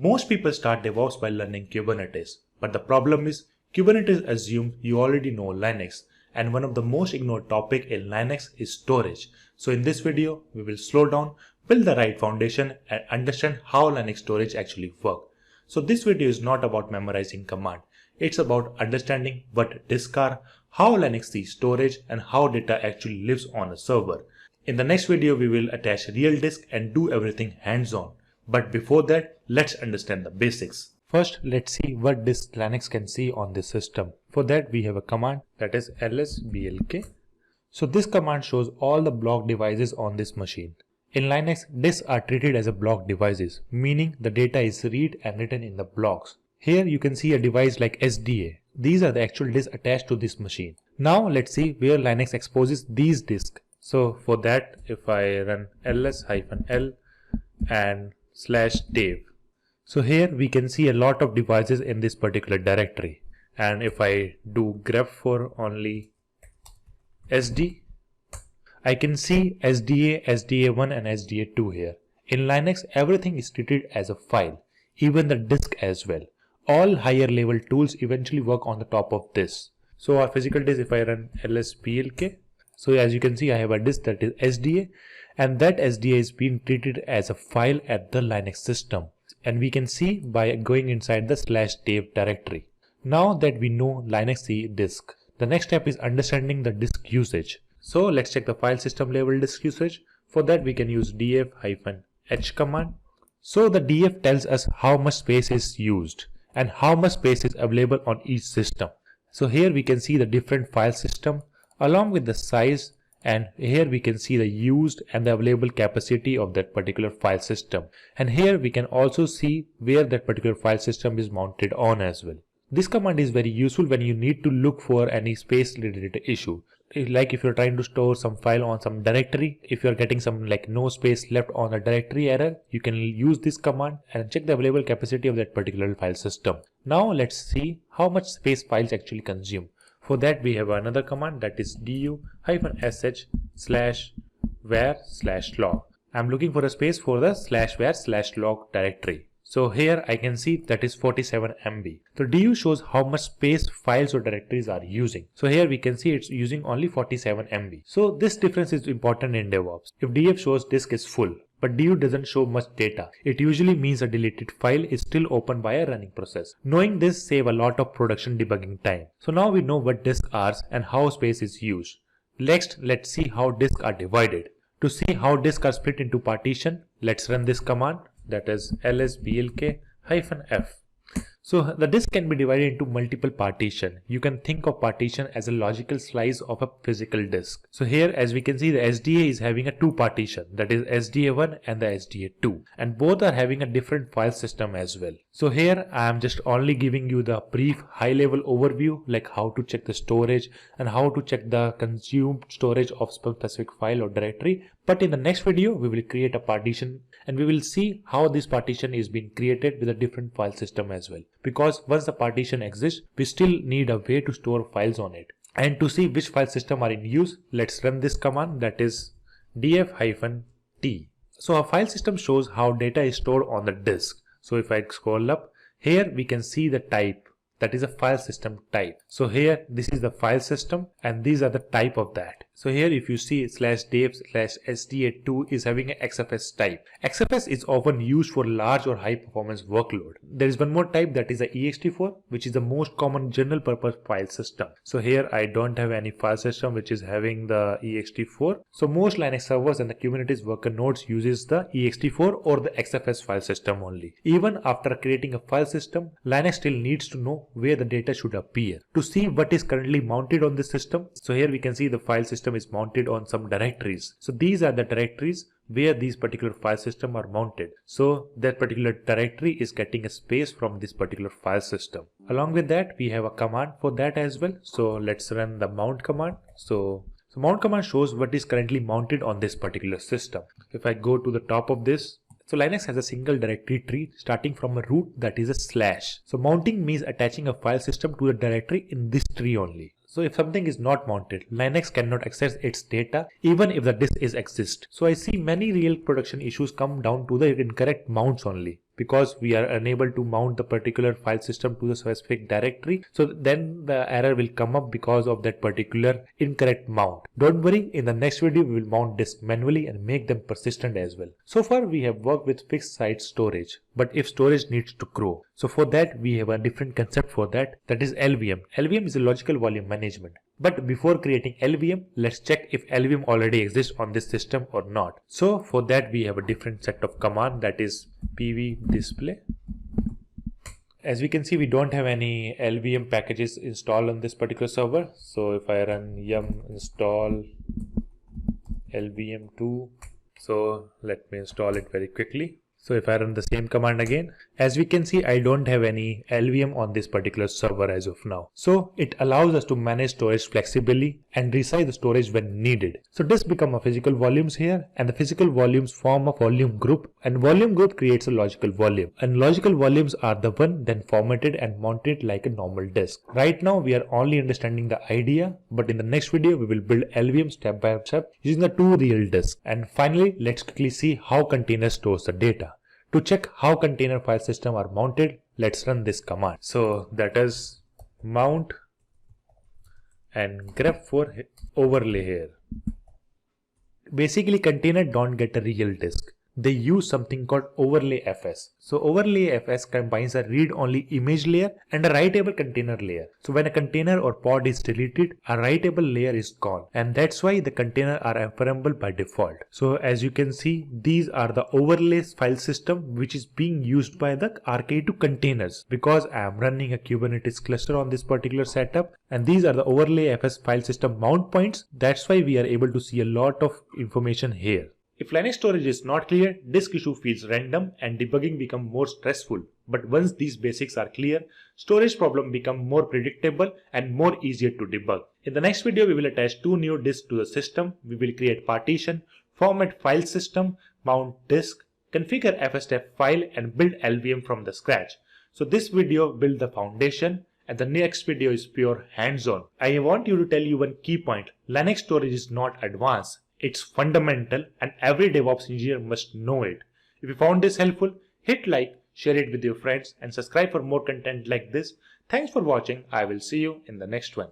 Most people start DevOps by learning Kubernetes, but the problem is Kubernetes assumes you already know Linux, and one of the most ignored topic in Linux is storage. So in this video, we will slow down, build the right foundation, and understand how Linux storage actually works. So this video is not about memorizing command. It's about understanding what disks are, how Linux sees storage, and how data actually lives on a server. In the next video, we will attach real disk and do everything hands-on. But before that, let's understand the basics. First, let's see what disk Linux can see on this system. For that, we have a command that is lsblk. So this command shows all the block devices on this machine. In Linux, disks are treated as a block devices, meaning the data is read and written in the blocks. Here you can see a device like SDA. These are the actual disks attached to this machine. Now let's see where Linux exposes these disks. So for that, if I run ls-l and /dev. So here we can see a lot of devices in this particular directory. And if I do grep for only SD, I can see SDA, SDA1 and SDA2 here. In Linux, everything is treated as a file, even the disk as well. All higher level tools eventually work on the top of this. So our physical disk, if I run lsblk, so as you can see, I have a disk that is SDA, and that SDA is being treated as a file at the Linux system. And we can see by going inside the /dev directory. Now that we know Linux see disk, the next step is understanding the disk usage. So let's check the file system level disk usage. For that we can use df-h command. So the df tells us how much space is used and how much space is available on each system. So here we can see the different file system along with the size, and here we can see the used and the available capacity of that particular file system. And here we can also see where that particular file system is mounted on as well. This command is very useful when you need to look for any space related issue. Like if you're trying to store some file on some directory, if you're getting some like no space left on a directory error, you can use this command and check the available capacity of that particular file system. Now let's see how much space files actually consume. For that we have another command that is du-sh/var/log. I'm looking for a space for the /var/log directory. So here I can see that is 47 MB. So du shows how much space files or directories are using. So here we can see it's using only 47 MB. So this difference is important in DevOps. If df shows disk is full, but du doesn't show much data, it usually means a deleted file is still open by a running process. Knowing this saves a lot of production debugging time. So now we know what disks are and how space is used. Next, let's see how disks are divided. To see how disks are split into partition, let's run this command that is lsblk-f. So the disk can be divided into multiple partitions. You can think of partition as a logical slice of a physical disk. So here as we can see, the SDA is having a two partition, that is SDA1 and the SDA2, and both are having a different file system as well. So here I am just only giving you the brief high level overview, like how to check the storage and how to check the consumed storage of specific file or directory. But in the next video we will create a partition and we will see how this partition is being created with a different file system as well. Because once the partition exists, we still need a way to store files on it. And to see which file system are in use, let's run this command that is df-t. So a file system shows how data is stored on the disk. So if I scroll up, here we can see the type, that is a file system type. So here this is the file system and these are the type of that. So here if you see /dev/sda2 is having an XFS type. XFS is often used for large or high performance workload. There is one more type that is a ext4, which is the most common general purpose file system. So here I don't have any file system which is having the ext4. So most Linux servers and the Kubernetes worker nodes uses the ext4 or the XFS file system only. Even after creating a file system, Linux still needs to know where the data should appear. To see what is currently mounted on this system, so here we can see the file system is mounted on some directories. So these are the directories where these particular file system are mounted. So that particular directory is getting a space from this particular file system. Along with that, we have a command for that as well. So let's run the mount command. So mount command shows what is currently mounted on this particular system. If I go to the top of this, so Linux has a single directory tree starting from a root that is a /. So mounting means attaching a file system to the directory in this tree only. So if something is not mounted, Linux cannot access its data even if the disk is exist. So I see many real production issues come down to the incorrect mounts only. because we are unable to mount the particular file system to the specific directory. So then the error will come up because of that particular incorrect mount. Don't worry, in the next video we will mount disk manually and make them persistent as well. So far we have worked with fixed site storage, but if storage needs to grow, so for that we have a different concept for that is LVM. LVM is a logical volume management. But before creating LVM, let's check if LVM already exists on this system or not. So for that we have a different set of command, that is pv display. As we can see, we don't have any LVM packages installed on this particular server. So if I run yum install LVM2, so let me install it very quickly. So if I run the same command again, as we can see, I don't have any LVM on this particular server as of now. So it allows us to manage storage flexibly and resize the storage when needed. So this become a physical volumes here, and the physical volumes form a volume group, and volume group creates a logical volume, and logical volumes are the one then formatted and mounted like a normal disk. Right now we are only understanding the idea, but in the next video we will build LVM step by step using the two real disks. And finally, let's quickly see how container stores the data. To check how container file system are mounted, let's run this command. So that is mount and grep for overlay here. Basically, container don't get a real disk. They use something called OverlayFS. So OverlayFS combines a read-only image layer and a writable container layer. So when a container or pod is deleted, a writable layer is gone, and that's why the container are enforceable by default. So as you can see, these are the overlays file system which is being used by the RK2 containers, because I am running a Kubernetes cluster on this particular setup, and these are the OverlayFS file system mount points. That's why we are able to see a lot of information here. If Linux storage is not clear, disk issue feels random and debugging become more stressful. But once these basics are clear, storage problem become more predictable and more easier to debug. In the next video, we will attach two new disks to the system. We will create partition, format file system, mount disk, configure fstep file, and build LVM from the scratch. So this video build the foundation, and the next video is pure hands-on. I want you to tell you one key point. Linux storage is not advanced. It's fundamental, and every DevOps engineer must know it. If you found this helpful, hit like, share it with your friends, and subscribe for more content like this. Thanks for watching. I will see you in the next one.